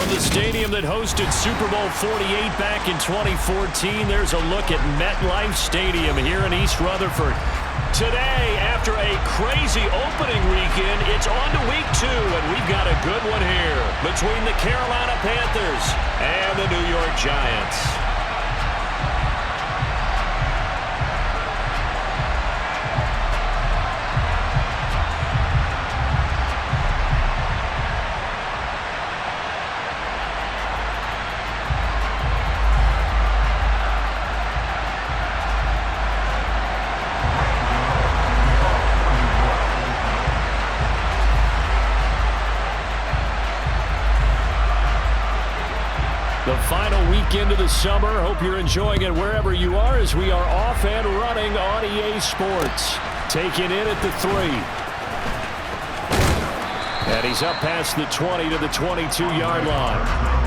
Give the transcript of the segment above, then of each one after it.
From the stadium that hosted Super Bowl 48 back in 2014, there's a look at MetLife Stadium here in East Rutherford. Today, after a crazy opening weekend, it's on to week 2, and we've got a good one here between the Carolina Panthers and the New York Giants. The final weekend of the summer. Hope you're enjoying it wherever you are as we are off and running on EA Sports. Taking in at the 3. And he's up past the 20 to the 22-yard line.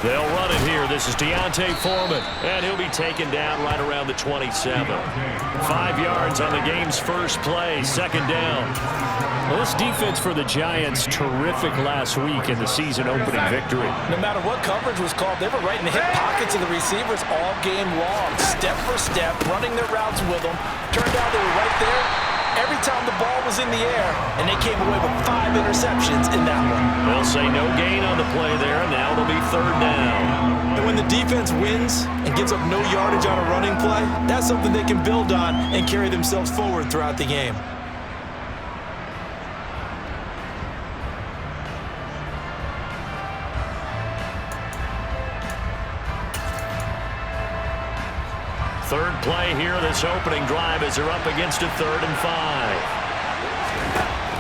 They'll run it here. This is D'Onta Foreman, and he'll be taken down right around the 27. 5 yards on the game's first play, second down. Well, this defense for the Giants, terrific last week in the season-opening victory. No matter what coverage was called, they were right in the hip pockets of the receivers all game long, step for step, running their routes with them. Turned out they were right there every time the ball was in the air, and they came away with 5 interceptions in that one. They'll say no gain on the play there, and now it'll be third down. And when the defense wins and gives up no yardage on a running play, that's something they can build on and carry themselves forward throughout the game. Third play here, this opening drive as they're up against a 3rd and 5.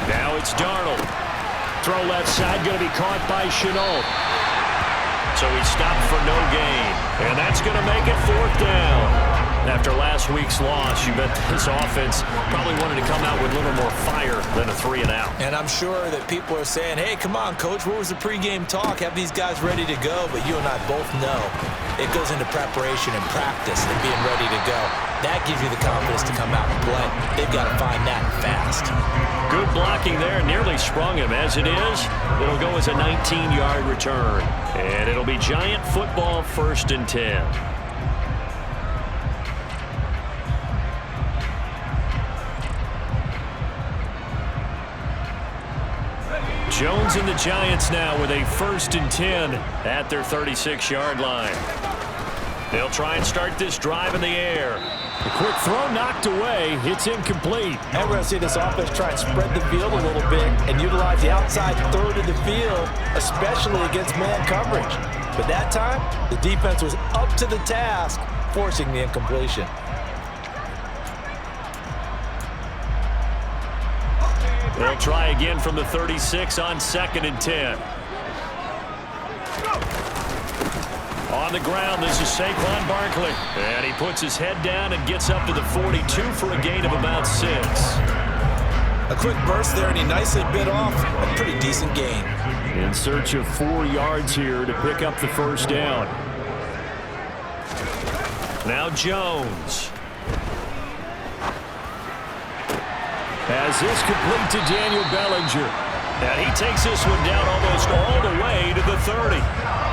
Now it's Darnold. Throw left side, going to be caught by Shenault. So he stopped for no gain. And that's going to make it 4th down. After last week's loss, you bet this offense probably wanted to come out with a little more fire than a 3-and-out. And I'm sure that people are saying, hey, come on, Coach, what was the pregame talk? Have these guys ready to go? But you and I both know it goes into preparation and practice and being ready to go. That gives you the confidence to come out and play. They've got to find that fast. Good blocking there. Nearly sprung him. As it is, it'll go as a 19-yard return. And it'll be Giant football, 1st and 10. Jones and the Giants now with a 1st and 10 at their 36-yard line. They'll try and start this drive in the air. A quick throw knocked away. It's incomplete. And we're going to see this offense try and spread the field a little bit and utilize the outside 3rd of the field, especially against man coverage. But that time, the defense was up to the task, forcing the incompletion. They'll try again from the 36 on 2nd and 10. On the ground, this is Saquon Barkley. And he puts his head down and gets up to the 42 for a gain of about 6. A quick burst there, and he nicely bit off a pretty decent gain. In search of 4 yards here to pick up the 1st down. Now Jones. As this complete to Daniel Bellinger. And he takes this one down almost all the way to the 30.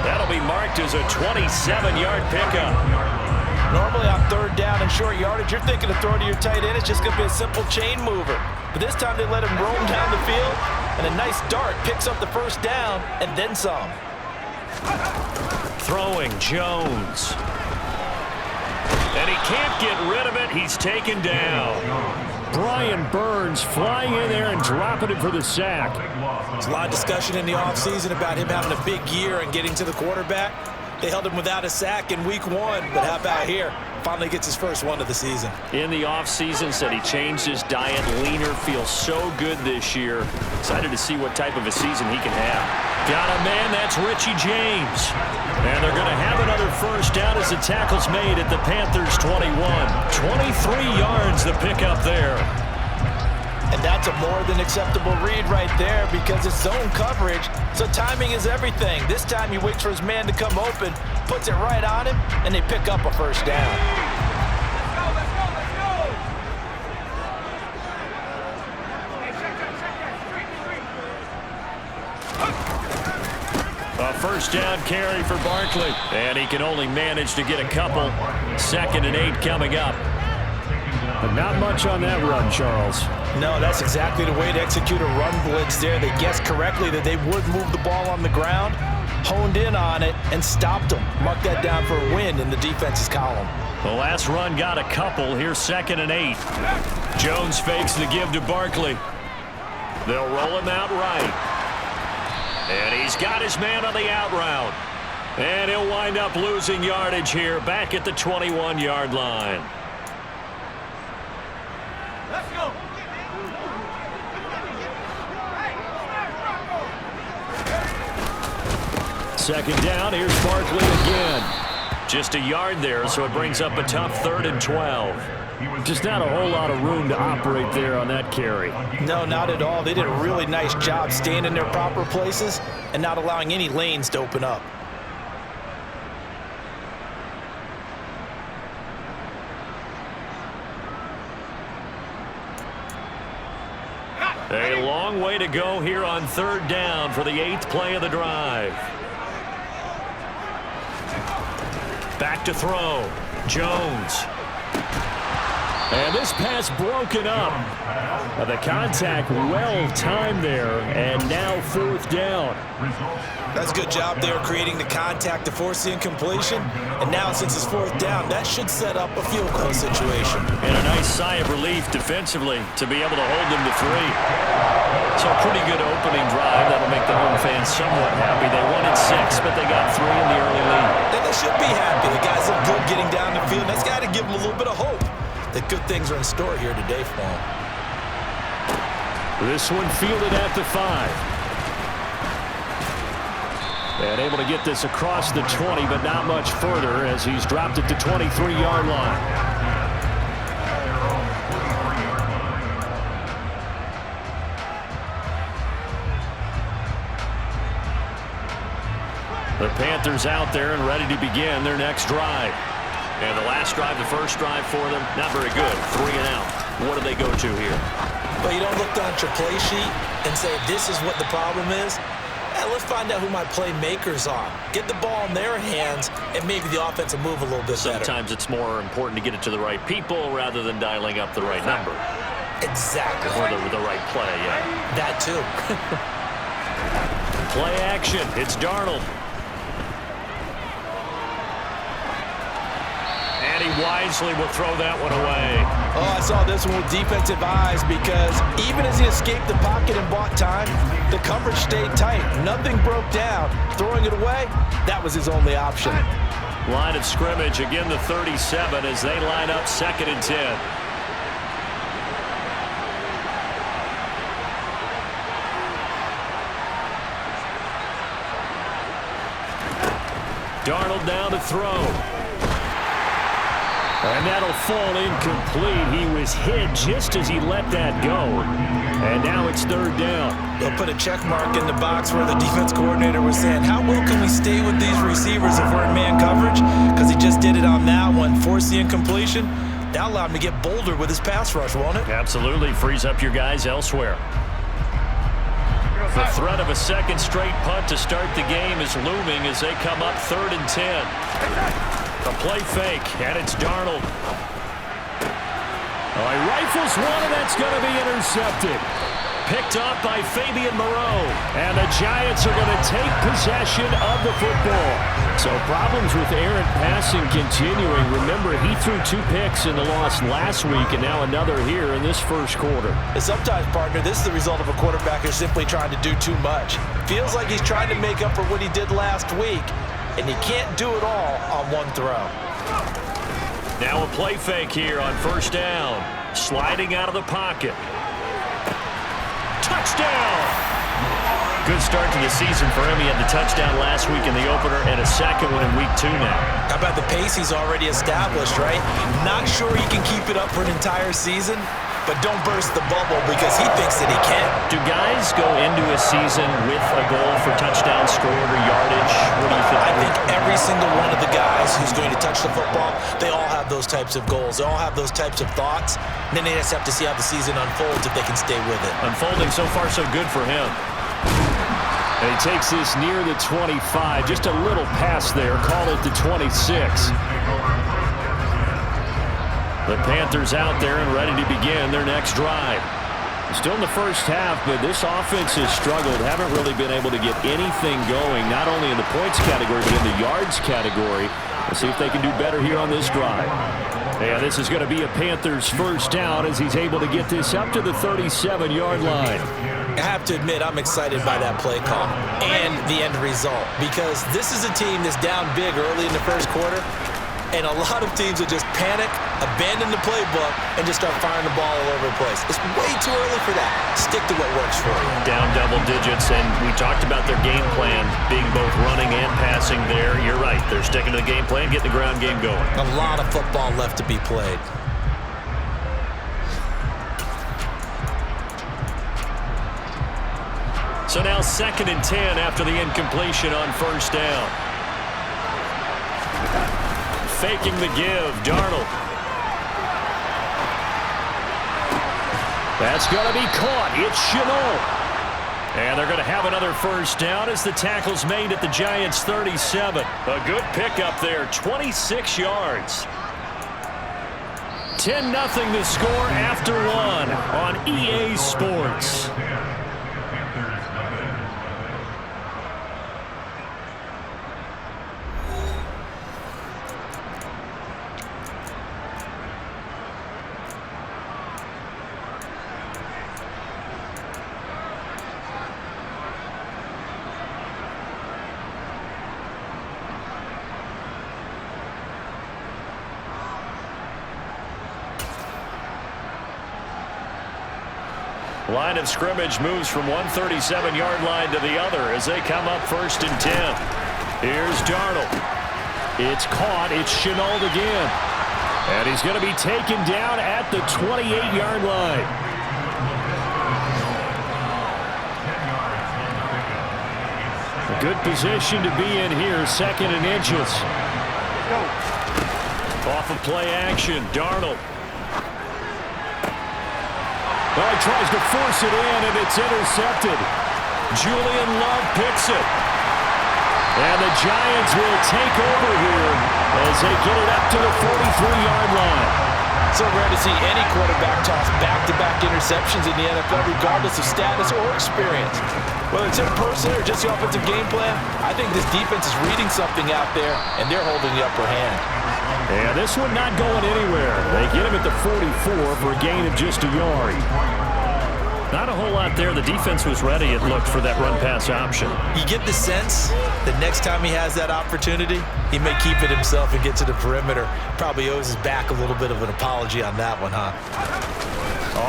That'll be marked as a 27-yard pickup. Normally on 3rd down and short yardage, you're thinking of throwing to your tight end. It's just going to be a simple chain mover. But this time they let him roam down the field, and a nice dart picks up the 1st down and then some. Throwing Jones. And he can't get rid of it. He's taken down. Brian Burns flying in there and dropping it for the sack. There's a lot of discussion in the offseason about him having a big year and getting to the quarterback. They held him without a sack in week 1, but how about here? Finally gets his first one of the season. In the offseason, said he changed his diet, leaner, feels so good this year. Excited to see what type of a season he can have. Got a man, that's Richie James. And they're going to have another first down as the tackle's made at the Panthers' 21. 23 yards the pickup there. And that's a more than acceptable read right there because it's zone coverage, so timing is everything. This time he waits for his man to come open, puts it right on him, and they pick up a first down. A first down carry for Barkley, and he can only manage to get a couple. 2nd and 8 coming up. But not much on that run, Charles. No, that's exactly the way to execute a run blitz there. They guessed correctly that they would move the ball on the ground, honed in on it, and stopped them. Mark that down for a win in the defense's column. The last run got a couple. Here's 2nd and 8. Jones fakes the give to Barkley. They'll roll him out right. And he's got his man on the out route. And he'll wind up losing yardage here back at the 21-yard line. Let's go. Second down, here's Barkley again. Just a yard there, so it brings up a tough 3rd and 12. Just not a whole lot of room to operate there on that carry. No, not at all. They did a really nice job staying in their proper places and not allowing any lanes to open up. A long way to go here on 3rd down for the 8th play of the drive. Back to throw. Jones. And this pass broken up. The contact well timed there, and now 4th down. That's a good job there creating the contact to force the incompletion. And now since it's 4th down, that should set up a field goal situation. And a nice sigh of relief defensively to be able to hold them to 3. So a pretty good opening drive. That'll make the home fans somewhat happy. They won at 6, but they got 3 in the early lead. And they should be happy. The guys look good getting down the field. That's got to give them a little bit of hope that good things are in store here today for them. This one fielded at the 5. And able to get this across the 20, but not much further as he's dropped it to 23-yard line. The Panthers out there and ready to begin their next drive. And the last drive, the first drive for them, not very good. 3 and out. What do they go to here? But you don't look down at your play sheet and say, this is what the problem is. Let's find out who my playmakers are. Get the ball in their hands, and maybe the offense will move a little bit better. Sometimes it's more important to get it to the right people rather than dialing up the right number. Exactly. Or the right play, yeah. That too. Play action. It's Darnold. And he wisely will throw that one away. Oh, I saw this one with defensive eyes because even as he escaped the pocket and bought time, the coverage stayed tight. Nothing broke down. Throwing it away, that was his only option. Line of scrimmage, again the 37 as they line up 2nd and 10. Darnold now to throw. And that'll fall incomplete. He was hit just as he let that go. And now it's 3rd down. They'll put a check mark in the box where the defense coordinator was saying, how well can we stay with these receivers if we're in man coverage? Because he just did it on that one. Force the incompletion. That allowed him to get bolder with his pass rush, won't it? Absolutely. Frees up your guys elsewhere. The threat of a second straight punt to start the game is looming as they come up 3rd and 10. A play fake, and it's Darnold. Oh, he rifles one, and that's going to be intercepted. Picked off by Fabian Moreau. And the Giants are going to take possession of the football. So problems with errant passing continuing. Remember, he threw 2 picks in the loss last week, and now another here in this first quarter. And sometimes, partner, this is the result of a quarterback who's simply trying to do too much. Feels like he's trying to make up for what he did last week. And you can't do it all on one throw. Now a play fake here on first down. Sliding out of the pocket. Touchdown! Good start to the season for him. He had the touchdown last week in the opener and a second one in week 2 now. How about the pace he's already established, right? Not sure he can keep it up for an entire season, but don't burst the bubble because he thinks that he can. Do guys go into a season with a goal for touchdown scored or yardage? What do you think? I think every single one of the guys who's going to touch the football, they all have those types of goals. They all have those types of thoughts. And then they just have to see how the season unfolds if they can stay with it. Unfolding so far so good for him. And he takes this near the 25. Just a little pass there. Call it the 26. The Panthers out there and ready to begin their next drive. Still in the first half, but this offense has struggled. Haven't really been able to get anything going, not only in the points category, but in the yards category. Let's see if they can do better here on this drive. And this is going to be a Panthers first down as he's able to get this up to the 37-yard line. I have to admit, I'm excited by that play call and the end result because this is a team that's down big early in the first quarter, and a lot of teams will just panic, abandon the playbook, and just start firing the ball all over the place. It's way too early for that. Stick to what works for you. Down double digits, and we talked about their game plan being both running and passing there. You're right. They're sticking to the game plan, getting the ground game going. A lot of football left to be played. So now 2nd and 10 after the incompletion on first down. Faking the give, Darnold. That's going to be caught. It's Shenault. And they're going to have another first down as the tackle's made at the Giants' 37. A good pickup there, 26 yards. 10-0 the score after 1 on EA Sports. Line of scrimmage moves from one 37-yard line to the other as they come up 1st and 10. Here's Darnold. It's caught. It's Shenault again. And he's going to be taken down at the 28-yard line. A good position to be in here, 2nd and inches. Off of play action, Darnold. Well, he tries to force it in, and it's intercepted. Julian Love picks it. And the Giants will take over here as they get it up to the 43-yard line. So rare to see any quarterback toss back-to-back interceptions in the NFL, regardless of status or experience. Whether it's in person or just the offensive game plan, I think this defense is reading something out there, and they're holding the upper hand. And this one not going anywhere. They get him at the 44 for a gain of just a yard. Not a whole lot there. The defense was ready, it looked, for that run-pass option. You get the sense that next time he has that opportunity, he may keep it himself and get to the perimeter. Probably owes his back a little bit of an apology on that one, huh?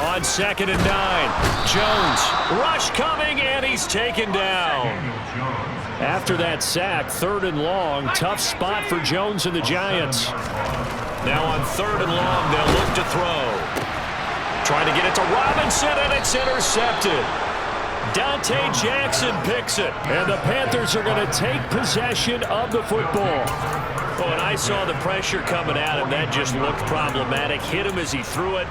On 2nd and 9, Jones. Rush coming, and he's taken down. After that sack, 3rd and long, tough spot for Jones and the Giants. Now on 3rd and long, they'll look to throw. Trying to get it to Robinson, and it's intercepted. Dante Jackson picks it, and the Panthers are going to take possession of the football. Oh, and I saw the pressure coming at him. That just looked problematic. Hit him as he threw it,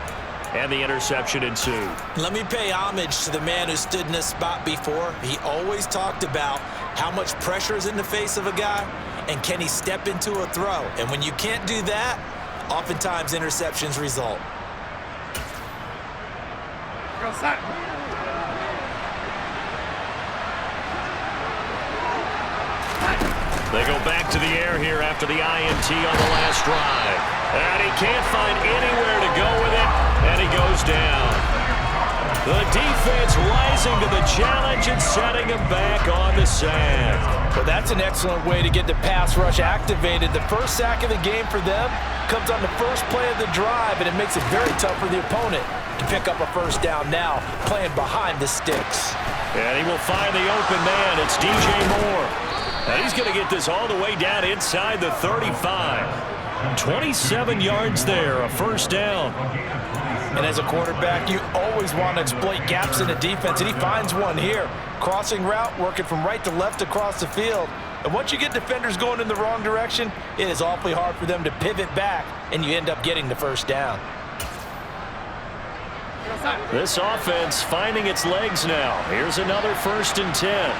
and the interception ensued. Let me pay homage to the man who stood in this spot before. He always talked about how much pressure is in the face of a guy, and can he step into a throw. And when you can't do that, oftentimes interceptions result. Go set. They go back to the air here after the INT on the last drive. And he can't find anywhere to go with it, and he goes down. The defense rising to the challenge and setting him back on the sack. Well, that's an excellent way to get the pass rush activated. The first sack of the game for them comes on the first play of the drive, and it makes it very tough for the opponent to pick up a first down now, playing behind the sticks. And he will find the open man. It's DJ Moore. And he's going to get this all the way down inside the 35. 27 yards there, a first down. And as a quarterback, you always want to exploit gaps in the defense, and he finds one here. Crossing route, working from right to left across the field. And once you get defenders going in the wrong direction, it is awfully hard for them to pivot back, and you end up getting the first down. This offense finding its legs now. Here's another 1st and 10.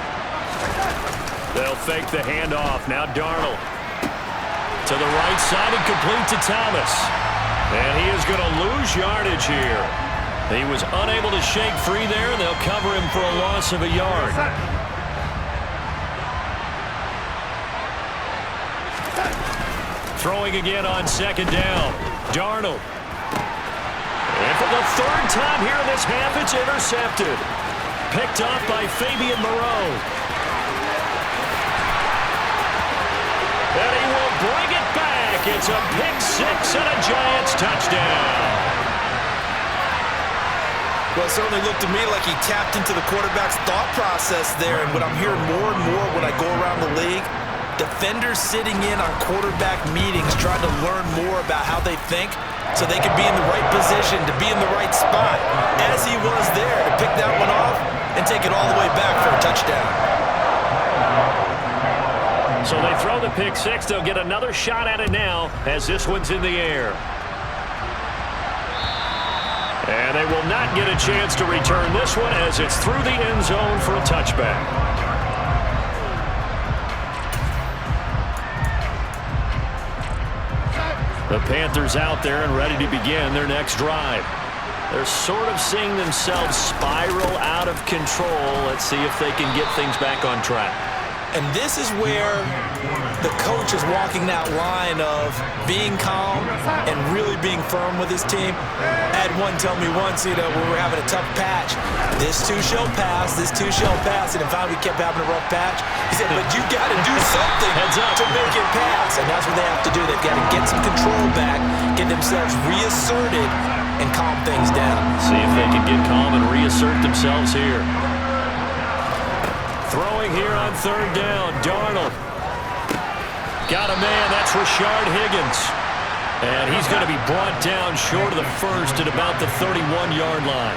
They'll fake the handoff. Now Darnold to the right side and complete to Thomas. And he is going to lose yardage here. He was unable to shake free there, and they'll cover him for a loss of a yard. Throwing again on 2nd down. Darnold. And for the 3rd time here in this half, it's intercepted. Picked off by Fabian Moreau. And he will bring it back. It's a pick 6 and a Giants touchdown. Well, it certainly looked to me like he tapped into the quarterback's thought process there. And what I'm hearing more and more when I go around the league, defenders sitting in on quarterback meetings trying to learn more about how they think so they can be in the right position, to be in the right spot, as he was there, to pick that one off and take it all the way back for a touchdown. So they throw the pick 6. They'll get another shot at it now as this one's in the air. And they will not get a chance to return this one as it's through the end zone for a touchback. The Panthers out there and ready to begin their next drive. They're sort of seeing themselves spiral out of control. Let's see if they can get things back on track. And this is where the coach is walking that line of being calm and really being firm with his team. I had one tell me once, when we were having a tough patch, this too shall pass, this too shall pass. And finally we kept having a rough patch. He said, but you got to do something to make it pass. And that's what they have to do. They've got to get some control back, get themselves reasserted, and calm things down. See if they can get calm and reassert themselves here. Throwing here on 3rd down, Darnold. Got a man, that's Rashard Higgins. And he's going to be brought down short of the first at about the 31-yard line.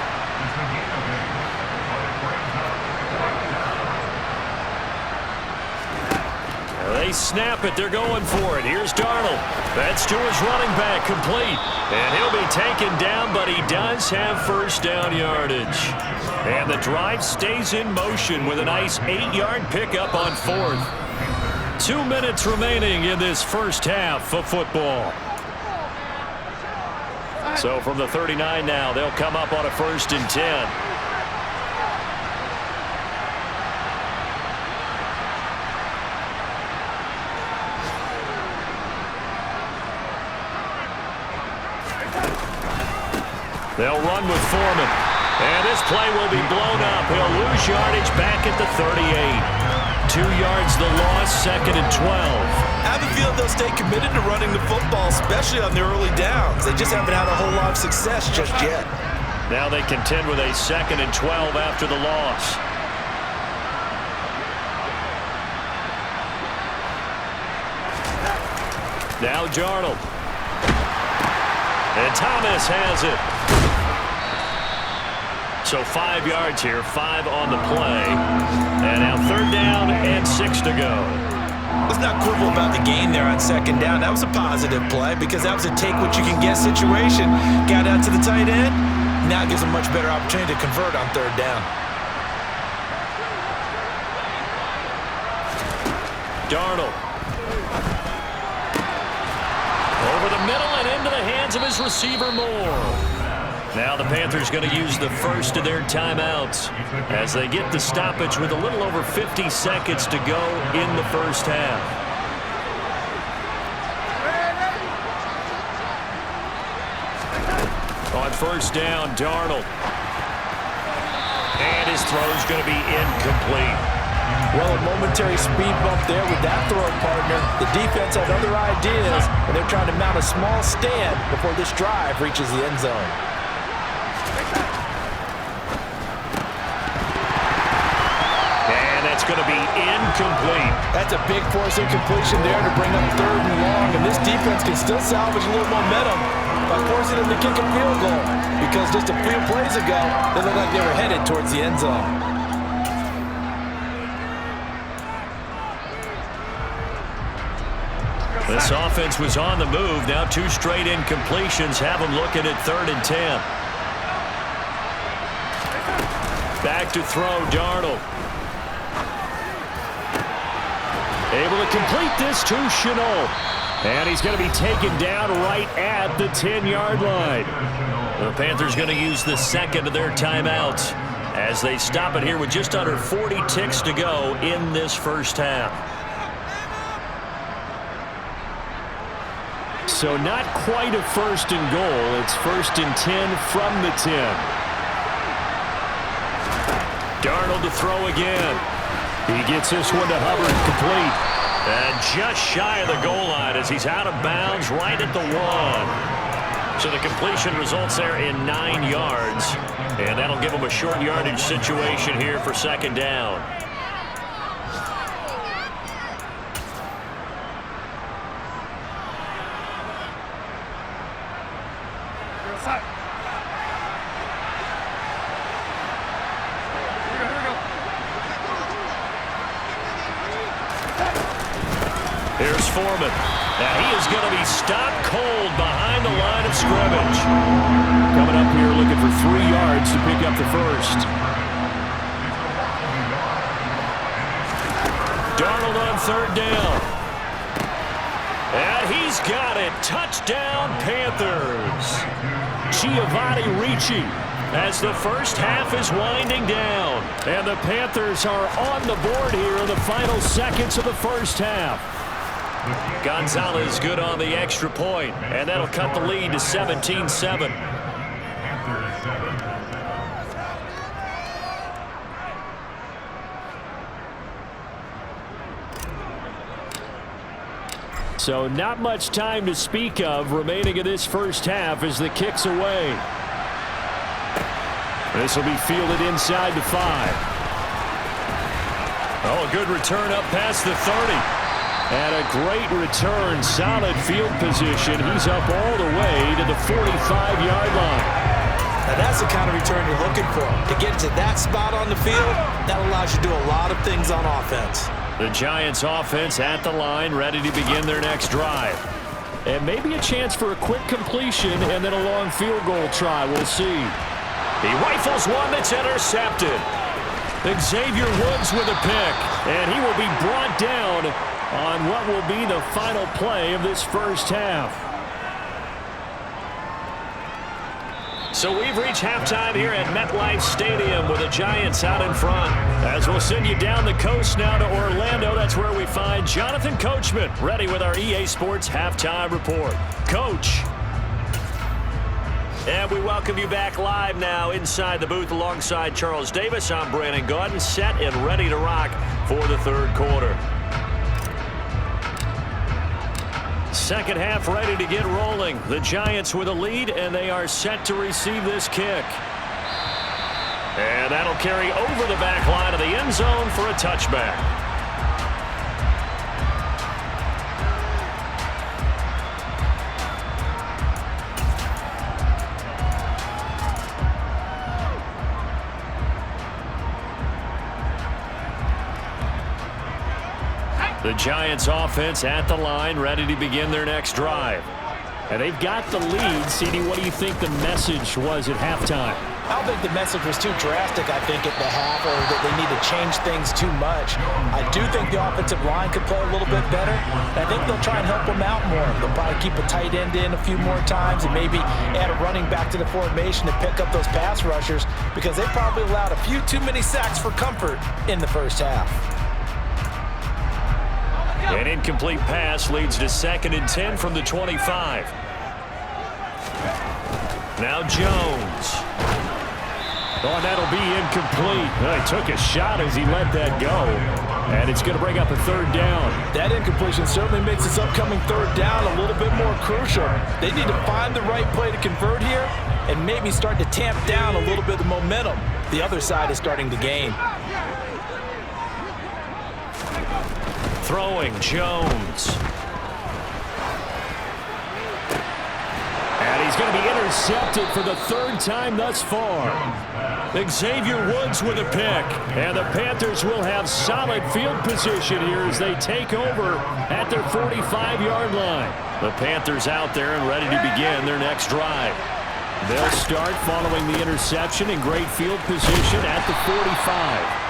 They snap it, they're going for it. Here's Darnold. That's to his running back, complete. And he'll be taken down, but he does have first down yardage. And the drive stays in motion with a nice 8-yard pickup on 4th. 2 minutes remaining in this first half of football. So from the 39 now, they'll come up on a 1st and 10. They'll run with Foreman. And this play will be blown up. He'll lose yardage back at the 38. 2 yards the loss, 2nd and 12. I have a feeling they'll stay committed to running the football, especially on the early downs. They just haven't had a whole lot of success just yet. Now they contend with a 2nd and 12 after the loss. Now Darnold. And Thomas has it. So 5 yards here, 5 on the play. And now 3rd down and 6 to go. Let's not quibble about the gain there on 2nd down. That was a positive play because that was a take-what-you-can-get situation. Got out to the tight end. Now it gives a much better opportunity to convert on 3rd down. Darnold. Over the middle and into the hands of his receiver, Moore. Now the Panthers going to use the first of their timeouts as they get the stoppage with a little over 50 seconds to go in the first half. On 1st down, Darnold. And his throw's going to be incomplete. Well, a momentary speed bump there with that throw partner. The defense had other ideas, and they're trying to mount a small stand before this drive reaches the end zone. And that's going to be incomplete. That's a big force incompletion there to bring up 3rd and long, and this defense can still salvage a little momentum by forcing them to kick a field goal, because just a few plays ago, they looked like they were headed towards the end zone. This offense was on the move. Now 2 straight incompletions have them looking at 3rd and 10. Back to throw, Darnold. Able to complete this to Shenault. And he's going to be taken down right at the 10-yard line. The Panthers going to use the second of their timeouts as they stop it here with just under 40 ticks to go in this first half. So not quite a 1st and goal. It's 1st and 10 from the 10. Darnold to throw again. He gets this one to Hubbard, complete. And just shy of the goal line as he's out of bounds right at the 1. So the completion results there in 9 yards. And that'll give him a short yardage situation here for 2nd down. Here's Foreman. Now he is going to be stopped cold behind the line of scrimmage. Coming up here looking for 3 yards to pick up the first. Darnold on 3rd down. And he's got it. Touchdown, Panthers. Giovanni Ricci as the first half is winding down. And the Panthers are on the board here in the final seconds of the first half. Gonzalez good on the extra point, and that'll cut the lead to 17-7. So not much time to speak of remaining in this first half as the kick's away. This will be fielded inside the 5. Oh, a good return up past the 30. And a great return, solid field position. He's up all the way to the 45-yard line. Now that's the kind of return you're looking for. To get to that spot on the field, that allows you to do a lot of things on offense. The Giants offense at the line, ready to begin their next drive. And maybe a chance for a quick completion and then a long field goal try. We'll see. He rifles one that's intercepted. Xavier Woods with a pick. And he will be brought down on what will be the final play of this first half. So we've reached halftime here at MetLife Stadium with the Giants out in front. As we'll send you down the coast now to Orlando, that's where we find Jonathan Coachman ready with our EA Sports Halftime Report. Coach. And we welcome you back live now inside the booth alongside Charles Davis. I'm Brandon Gaudin, set and ready to rock for the 3rd quarter. Second half ready to get rolling. The Giants with a lead, and they are set to receive this kick. And that'll carry over the back line of the end zone for a touchback. The Giants offense at the line, ready to begin their next drive. And they've got the lead. CD, what do you think the message was at halftime? I don't think the message was too drastic, I think, at the half, or that they need to change things too much. I do think the offensive line could play a little bit better. I think they'll try and help them out more. They'll probably keep a tight end in a few more times and maybe add a running back to the formation to pick up those pass rushers, because they probably allowed a few too many sacks for comfort in the first half. An incomplete pass leads to 2nd and 10 from the 25. Now Jones. Oh, and that'll be incomplete. Well, he took a shot as he let that go. And it's going to bring up a third down. That incompletion certainly makes this upcoming third down a little bit more crucial. They need to find the right play to convert here and maybe start to tamp down a little bit of the momentum the other side is starting to gain. Throwing, Jones. And he's going to be intercepted for the third time thus far. Xavier Woods with a pick. And the Panthers will have solid field position here as they take over at their 45-yard line. The Panthers out there and ready to begin their next drive. They'll start following the interception in great field position at the 45.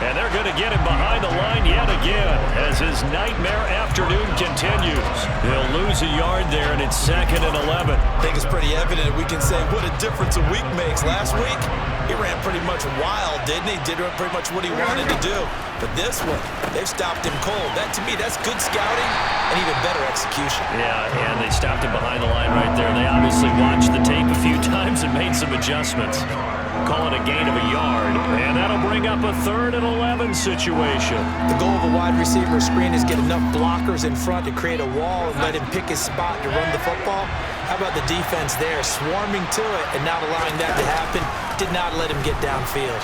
And they're going to get him behind the line yet again as his nightmare afternoon continues. He'll lose a yard there, and it's 2nd and 11. I think it's pretty evident we can say what a difference a week makes. Last week, he ran pretty much wild, didn't he? Did pretty much what he wanted to do. But this one, they've stopped him cold. That, to me, that's good scouting and even better execution. Yeah, and they stopped him behind the line right there. They obviously watched the tape a few times and made some adjustments. Call it a gain of a yard, and that'll bring up a 3rd and 11 situation. The goal of a wide receiver screen is get enough blockers in front to create a wall and let him pick his spot to run the football. How about the defense there, swarming to it and not allowing that to happen? Did not let him get downfield.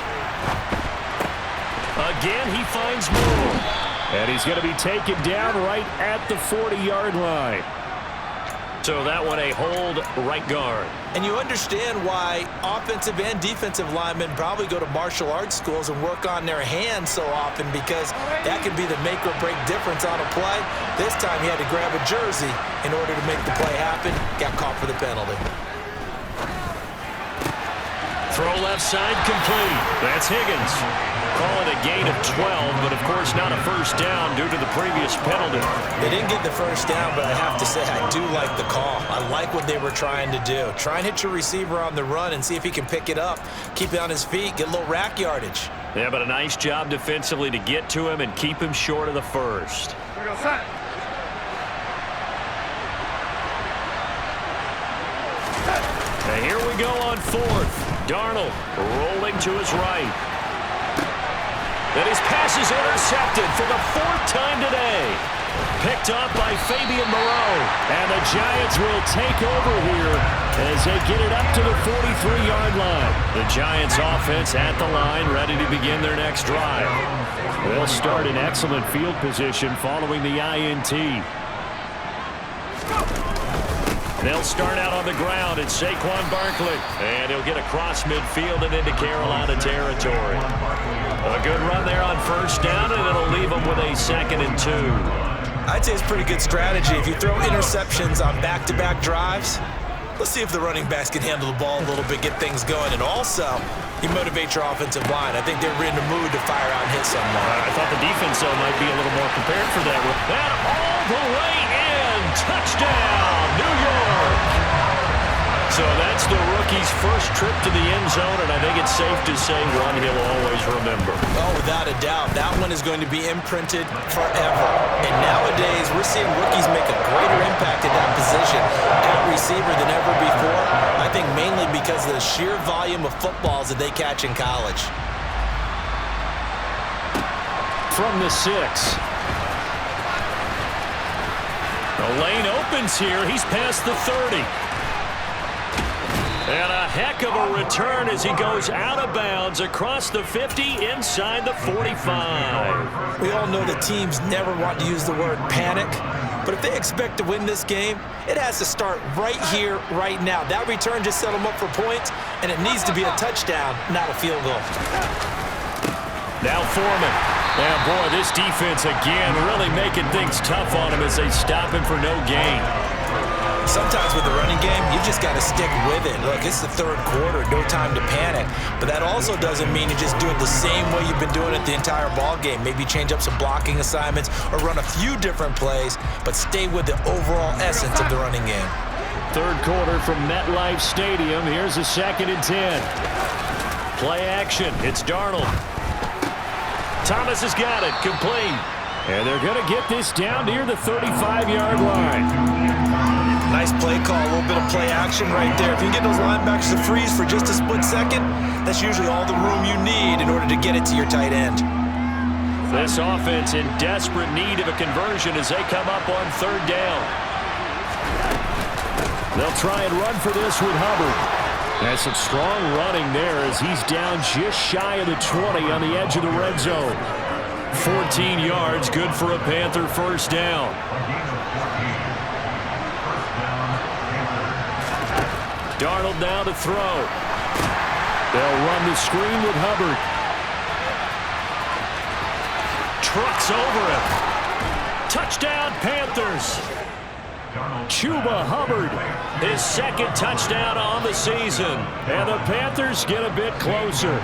Again, he finds Moore, and he's going to be taken down right at the 40-yard line. So that one a hold right guard. And you understand why offensive and defensive linemen probably go to martial arts schools and work on their hands so often, because that can be the make or break difference on a play. This time he had to grab a jersey in order to make the play happen. Got caught for the penalty. Throw left side complete. That's Higgins. Call it a gain of 12, but of course not a first down due to the previous penalty. They didn't get the first down, but I have to say I do like the call. I like what they were trying to do. Try and hit your receiver on the run and see if he can pick it up. Keep it on his feet, get a little rack yardage. Yeah, but a nice job defensively to get to him and keep him short of the first. And here we go on 4th. Darnold rolling to his right. And his pass is intercepted for the 4th time today. Picked up by Fabian Moreau. And the Giants will take over here as they get it up to the 43-yard line. The Giants offense at the line, ready to begin their next drive. They'll start in excellent field position following the INT. They'll start out on the ground. It's Saquon Barkley. And he'll get across midfield and into Carolina territory. A good run there on first down, and it'll leave them with a 2nd and 2. I'd say it's pretty good strategy. If you throw interceptions on back-to-back drives, let's see if the running backs can handle the ball a little bit, get things going. And also, you motivate your offensive line. I think they're in the mood to fire out and hit someone. I thought the defense, though, might be a little more prepared for that. That all the way in. Touchdown, New York. So that's the rookie's first trip to the end zone, and I think it's safe to say one he'll always remember. Oh, without a doubt. That one is going to be imprinted forever. And nowadays, we're seeing rookies make a greater impact at that position at receiver than ever before. I think mainly because of the sheer volume of footballs that they catch in college. From the 6. The lane opens here. He's past the 30. And a heck of a return as he goes out of bounds across the 50 inside the 45. We all know that teams never want to use the word panic, but if they expect to win this game, it has to start right here, right now. That return just set them up for points, and it needs to be a touchdown, not a field goal. Now Foreman. Yeah, boy, this defense again really making things tough on him as they stop him for no gain. Sometimes with the running game, you just got to stick with it. Look, it's the 3rd quarter, no time to panic. But that also doesn't mean you just do it the same way you've been doing it the entire ball game. Maybe change up some blocking assignments or run a few different plays, but stay with the overall essence of the running game. 3rd quarter from MetLife Stadium. Here's a 2nd and 10. Play action. It's Darnold. Thomas has got it. Complete. And they're going to get this down near the 35-yard line. Nice play call, a little bit of play action right there. If you can get those linebackers to freeze for just a split second, that's usually all the room you need in order to get it to your tight end. This offense in desperate need of a conversion as they come up on third down. They'll try and run for this with Hubbard. There's some strong running there as he's down just shy of the 20 on the edge of the red zone. 14 yards, good for a Panther first down. Darnold now to throw. They'll run the screen with Hubbard. Trucks over him. Touchdown, Panthers. Chuba Hubbard, his second touchdown on the season. And the Panthers get a bit closer.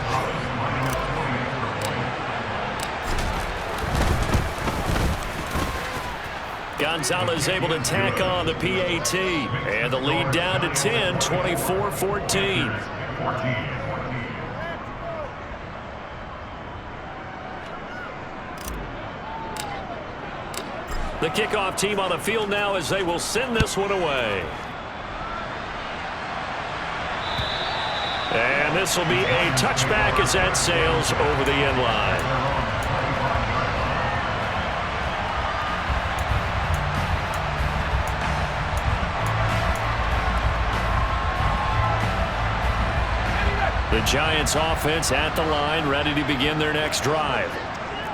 Gonzalez able to tack on the PAT. And the lead down to 10, 24-14. The kickoff team on the field now as they will send this one away. And this will be a touchback as that sails over the end line. The Giants offense at the line, ready to begin their next drive.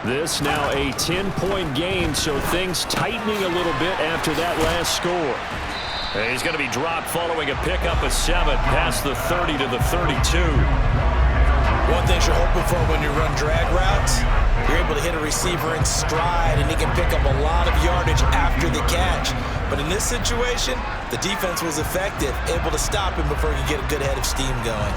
This now a 10-point game, so things tightening a little bit after that last score. He's going to be dropped following a pickup of 7 past the 30 to the 32. One thing you're hoping for when you run drag routes, you're able to hit a receiver in stride, and he can pick up a lot of yardage after the catch. But in this situation, the defense was effective, able to stop him before he could get a good head of steam going.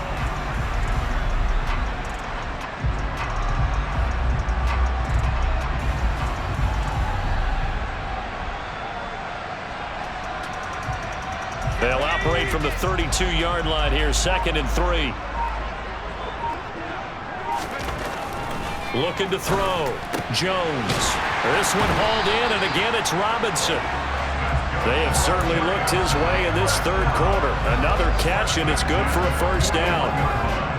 They'll operate from the 32-yard line here, 2nd and 3. Looking to throw. Jones. This one hauled in, and again it's Robinson. They have certainly looked his way in this third quarter. Another catch, and it's good for a first down.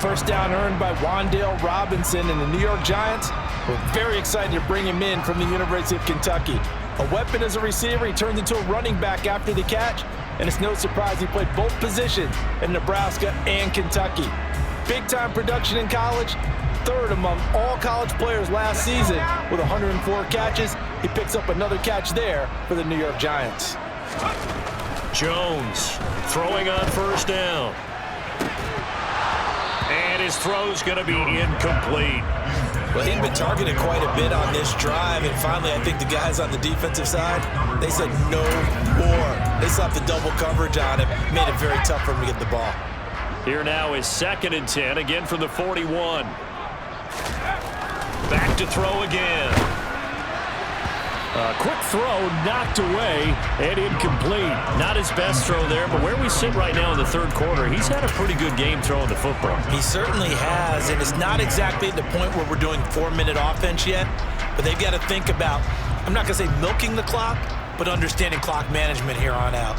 First down earned by Wan'Dale Robinson, and the New York Giants were very excited to bring him in from the University of Kentucky. A weapon as a receiver, he turned into a running back after the catch, and it's no surprise he played both positions in Nebraska and Kentucky. Big-time production in college, third among all college players last season with 104 catches. He picks up another catch there for the New York Giants. Jones throwing on first down. And his throw's going to be incomplete. Well, he'd been targeted quite a bit on this drive, and finally I think the guys on the defensive side, they said no more. They slapped the double coverage on him, made it very tough for him to get the ball. Here now is 2nd and 10, again from the 41. Back to throw again. A quick throw knocked away and incomplete. Not his best throw there, but where we sit right now in the third quarter, he's had a pretty good game throwing the football. He certainly has, and it's not exactly at the point where we're doing 4-minute offense yet, but they've got to think about, I'm not going to say milking the clock, but understanding clock management here on out.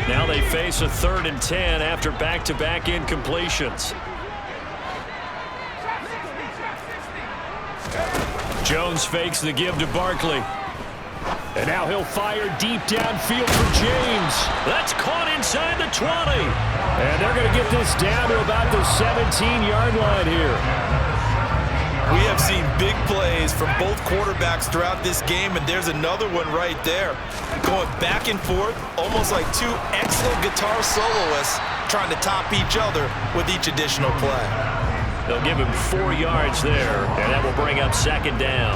Now they face a 3rd and 10 after back-to-back incompletions. Jones fakes the give to Barkley. And now he'll fire deep downfield for James. That's caught inside the 20. And they're going to get this down to about the 17-yard line here. We have seen big plays from both quarterbacks throughout this game, and there's another one right there. Going back and forth, almost like two excellent guitar soloists trying to top each other with each additional play. They'll give him 4 yards there, and that will bring up 2nd down.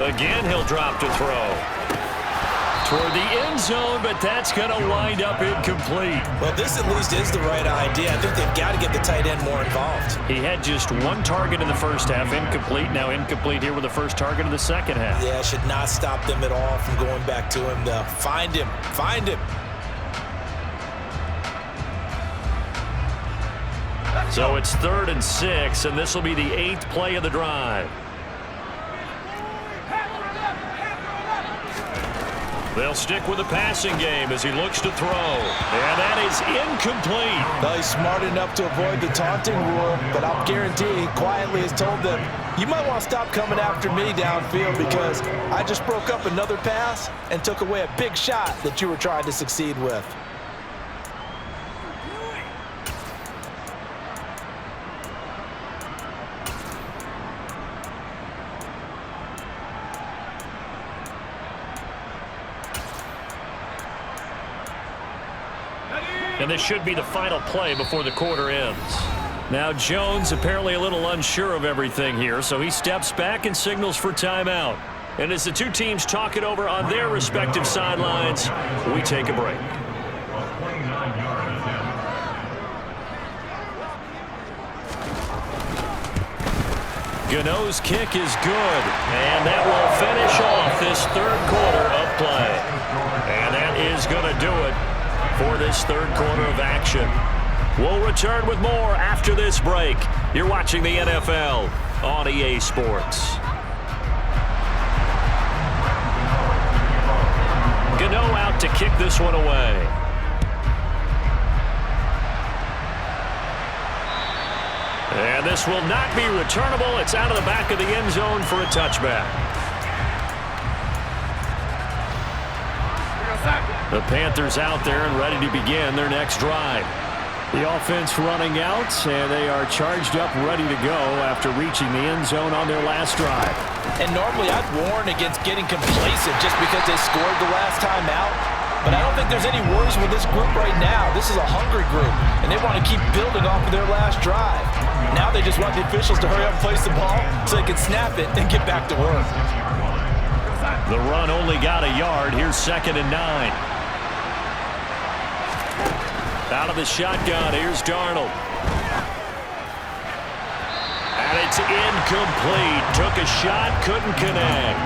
Again, he'll drop to throw. Toward the end zone, but that's going to wind up incomplete. Well, this at least is the right idea. I think they've got to get the tight end more involved. He had just one target in the first half, incomplete. Now incomplete here with the first target of the second half. Yeah, should not stop them at all from going back to him, though. Find him. Find him. So it's 3rd and 6, and this will be the 8th play of the drive. They'll stick with the passing game as he looks to throw. And that is incomplete. Well, he's smart enough to avoid the taunting rule, but I'll guarantee he quietly has told them, you might want to stop coming after me downfield because I just broke up another pass and took away a big shot that you were trying to succeed with. And this should be the final play before the quarter ends. Now Jones apparently a little unsure of everything here, so he steps back and signals for timeout. And as the two teams talk it over on their respective sidelines, we take a break. Gano's kick is good, and that will finish off this third quarter of play. And that is going to do it for this third quarter of action. We'll return with more after this break. You're watching the NFL on EA Sports. Gano out to kick this one away. And this will not be returnable. It's out of the back of the end zone for a touchback. The Panthers out there and ready to begin their next drive. The offense running out, and they are charged up, ready to go after reaching the end zone on their last drive. And normally I'd warn against getting complacent just because they scored the last time out. But I don't think there's any worries with this group right now. This is a hungry group, and they want to keep building off of their last drive. Now they just want the officials to hurry up and place the ball so they can snap it and get back to work. The run only got a yard. Here's 2nd and 9. Out of the shotgun, here's Darnold. And it's incomplete. Took a shot, couldn't connect.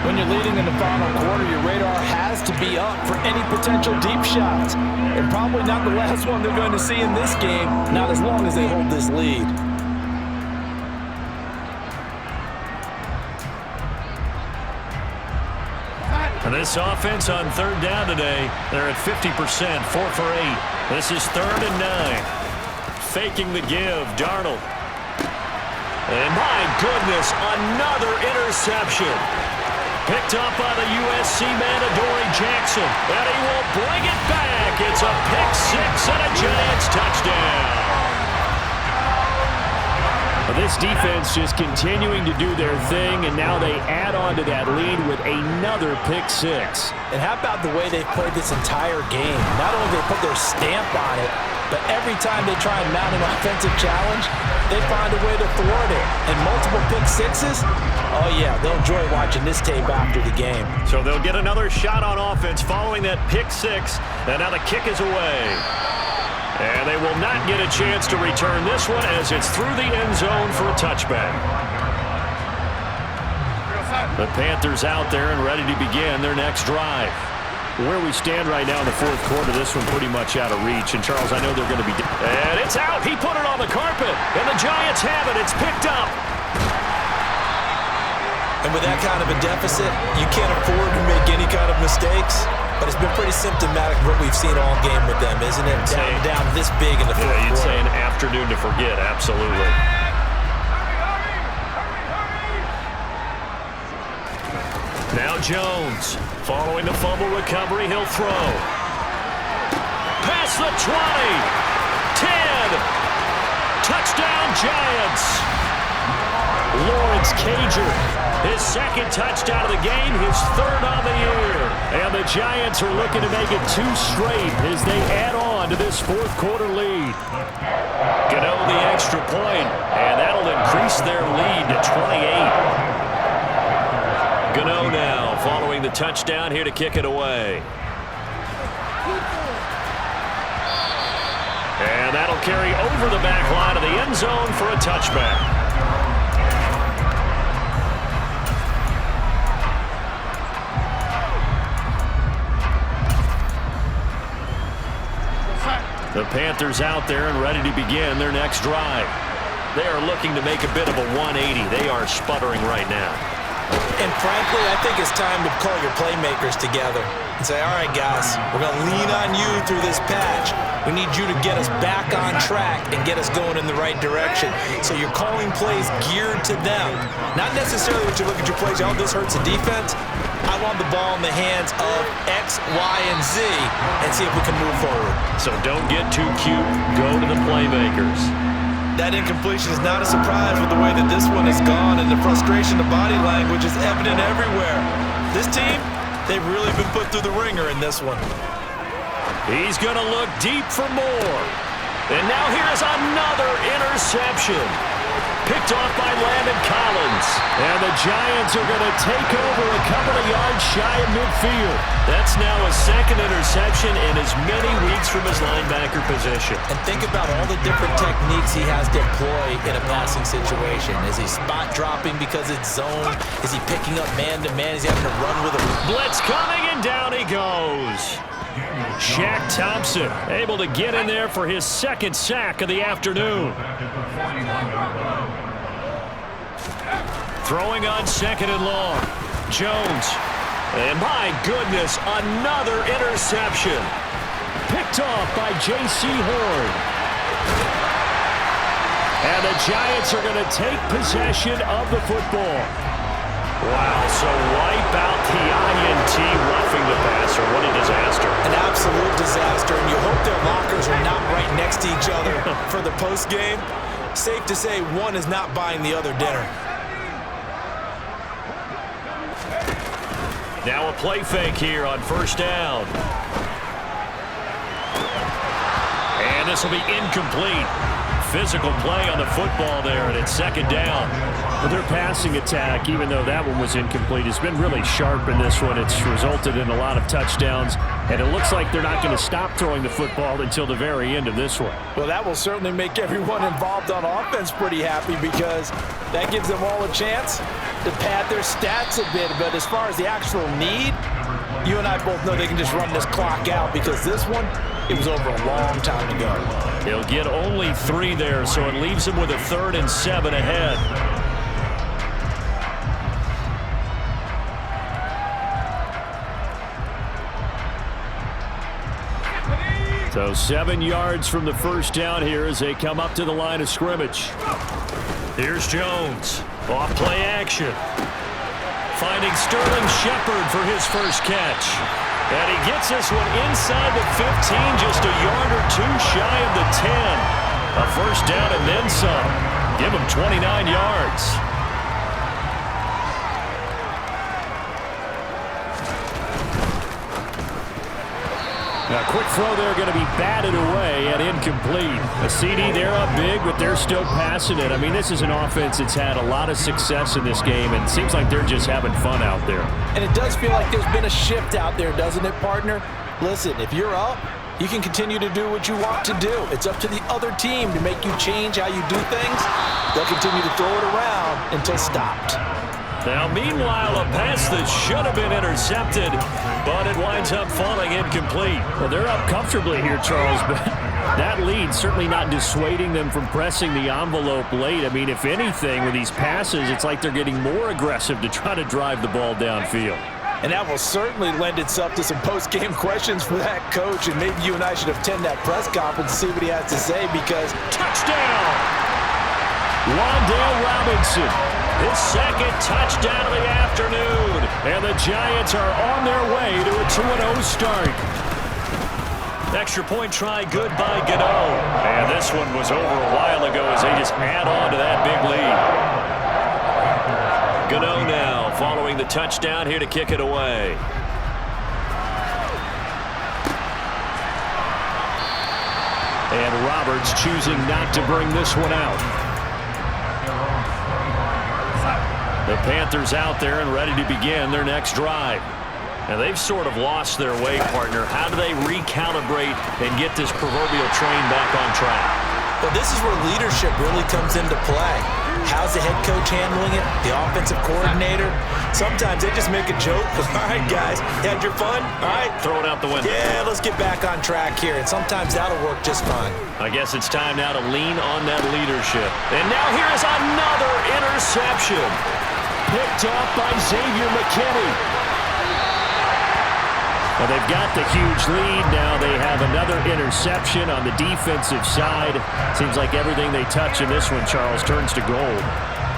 When you're leading in the final quarter, your radar has to be up for any potential deep shots. And probably not the last one they're going to see in this game, not as long as they hold this lead. And this offense on 3rd down today, they're at 50%, 4 for 8. This is 3rd and 9. Faking the give, Darnold. And my goodness, another interception. Picked up by the USC man, Adoree Jackson. And he will bring it back. It's a pick six and a Giants touchdown. This defense just continuing to do their thing, and now they add on to that lead with another pick six. And how about the way they've played this entire game? Not only do they put their stamp on it, but every time they try and mount an offensive challenge, they find a way to thwart it. And multiple pick sixes, oh yeah, they'll enjoy watching this tape after the game. So they'll get another shot on offense following that pick six, and now the kick is away. And they will not get a chance to return this one as it's through the end zone for a touchback. The Panthers out there and ready to begin their next drive. Where we stand right now in the fourth quarter, this one pretty much out of reach. And, Charles, I know they're going to be... And it's out. He put it on the carpet. And the Giants have it. It's picked up. And with that kind of a deficit, you can't afford to make any kind of mistakes. But it's been pretty symptomatic of what we've seen all game with them, isn't it? Down this big in the fourth quarter. You'd say an afternoon to forget, absolutely. Now Jones, following the fumble recovery, he'll throw. Past the 20, 10, touchdown Giants. Lawrence Cager, his second touchdown of the game, his third on the year. And the Giants are looking to make it 2 straight as they add on to this fourth quarter lead. Gano the extra point, and that'll increase their lead to 28. Gano now following following the touchdown here to kick it away. And that'll carry over the back line of the end zone for a touchback. The Panthers out there and ready to begin their next drive. They are looking to make a bit of a 180. They are sputtering right now. And frankly, I think it's time to call your playmakers together and say, all right, guys, we're going to lean on you through this patch. We need you to get us back on track and get us going in the right direction. So you're calling plays geared to them. Not necessarily what you look at your plays, oh, this hurts the defense. I want the ball in the hands of X, Y, and Z and see if we can move forward. So don't get too cute. Go to the playmakers. That incompletion is not a surprise with the way that this one has gone, and the frustration, the body language is evident everywhere. This team, they've really been put through the ringer in this one. He's going to look deep for more. And now here's another interception. Picked off by Landon Collins. And the Giants are going to take over a couple of yards shy of midfield. That's now a second interception in as many weeks from his linebacker position. And think about all the different techniques he has to employ in a passing situation. Is he spot dropping because it's zone? Is he picking up man-to-man? Is he having to run with a blitz coming, and down he goes. Shaq Thompson able to get in there for his second sack of the afternoon. Throwing on second and long. Jones. And my goodness, another interception. Picked off by J.C. Horn. And the Giants are going to take possession of the football. Wow, so wipe out the INT roughing the passer. What a disaster. An absolute disaster, and you hope their lockers are not right next to each other for the postgame. Safe to say one is not buying the other dinner. Now a play fake here on first down. And this will be incomplete. Physical play on the football there, and it's second down. Well, their passing attack, even though that one was incomplete, has been really sharp in this one. It's resulted in a lot of touchdowns, and it looks like they're not going to stop throwing the football until the very end of this one. Well, that will certainly make everyone involved on offense pretty happy, because that gives them all a chance to pad their stats a bit. But as far as the actual need, you and I both know they can just run this clock out, because this one, it was over a long time ago. He'll get only 3 there, so it leaves him with a 3rd and 7 ahead. So 7 yards from the first down here as they come up to the line of scrimmage. Here's Jones. Off play action. Finding Sterling Shepard for his first catch. And he gets this one inside the 15, just a yard or 2 shy of the 10. A first down and then some. Give him 29 yards. A quick throw there going to be batted away and incomplete. A CD, they're up big, but they're still passing it. I mean, this is an offense that's had a lot of success in this game, and it seems like they're just having fun out there. And it does feel like there's been a shift out there, doesn't it, partner? Listen, if you're up, you can continue to do what you want to do. It's up to the other team to make you change how you do things. They'll continue to throw it around until stopped. Now, meanwhile, a pass that should have been intercepted, but it winds up falling incomplete. Well, they're up comfortably here, Charles, but that lead certainly not dissuading them from pressing the envelope late. I mean, if anything, with these passes, it's like they're getting more aggressive to try to drive the ball downfield. And that will certainly lend itself to some post-game questions for that coach, and maybe you and I should attend that press conference to see what he has to say, because touchdown! Wan'Dale Robinson. His second touchdown of the afternoon. And the Giants are on their way to a 2-0 start. Extra point try good by Gano. And this one was over a while ago as they just add on to that big lead. Gano now following the touchdown here to kick it away. And Roberts choosing not to bring this one out. The Panthers out there and ready to begin their next drive. And they've sort of lost their way, partner. How do they recalibrate and get this proverbial train back on track? Well, this is where leadership really comes into play. How's the head coach handling it? The offensive coordinator? Sometimes they just make a joke. All right, guys, you had your fun? All right. Throw it out the window. Yeah, let's get back on track here. And sometimes that'll work just fine. I guess it's time now to lean on that leadership. And now here is another interception. Picked off by Xavier McKinney. Well, they've got the huge lead. Now they have another interception on the defensive side. Seems like everything they touch in this one, Charles, turns to gold.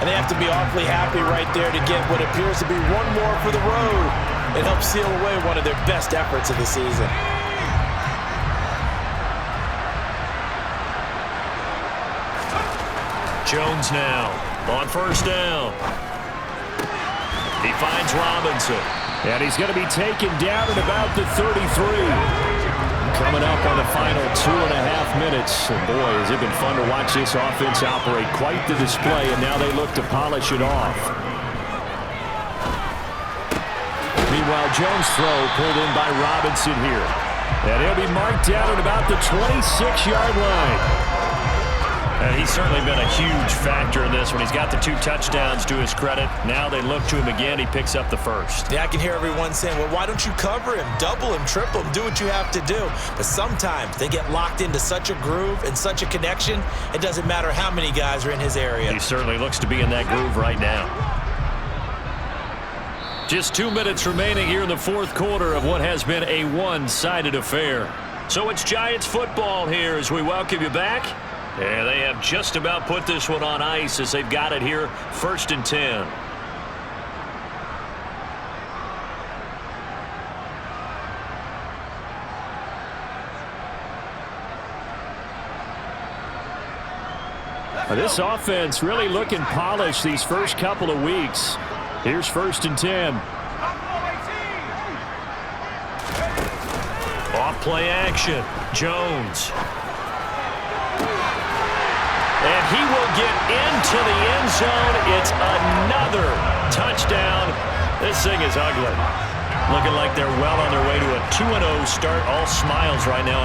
And they have to be awfully happy right there to get what appears to be one more for the road. It helps seal away one of their best efforts of the season. Jones now on first down. He finds Robinson. And he's going to be taken down at about the 33. Coming up on the final 2.5 minutes. And boy, has it been fun to watch this offense operate. Quite the display, and now they look to polish it off. Meanwhile, Jones' throw pulled in by Robinson here. And he'll be marked down at about the 26-yard line. And he's certainly been a huge factor in this one. He's got the 2 touchdowns to his credit. Now they look to him again. He picks up the first. Yeah, I can hear everyone saying, well, why don't you cover him, double him, triple him, do what you have to do. But sometimes they get locked into such a groove and such a connection, it doesn't matter how many guys are in his area. He certainly looks to be in that groove right now. Just 2 minutes remaining here in the fourth quarter of what has been a one-sided affair. So it's Giants football here as we welcome you back. And they have just about put this one on ice as they've got it here, 1st and 10. This offense really looking polished these first couple of weeks. Here's 1st and 10. Off play action. Jones. And he will get into the end zone. It's another touchdown. This thing is ugly. Looking like they're well on their way to a 2-0 start. All smiles right now.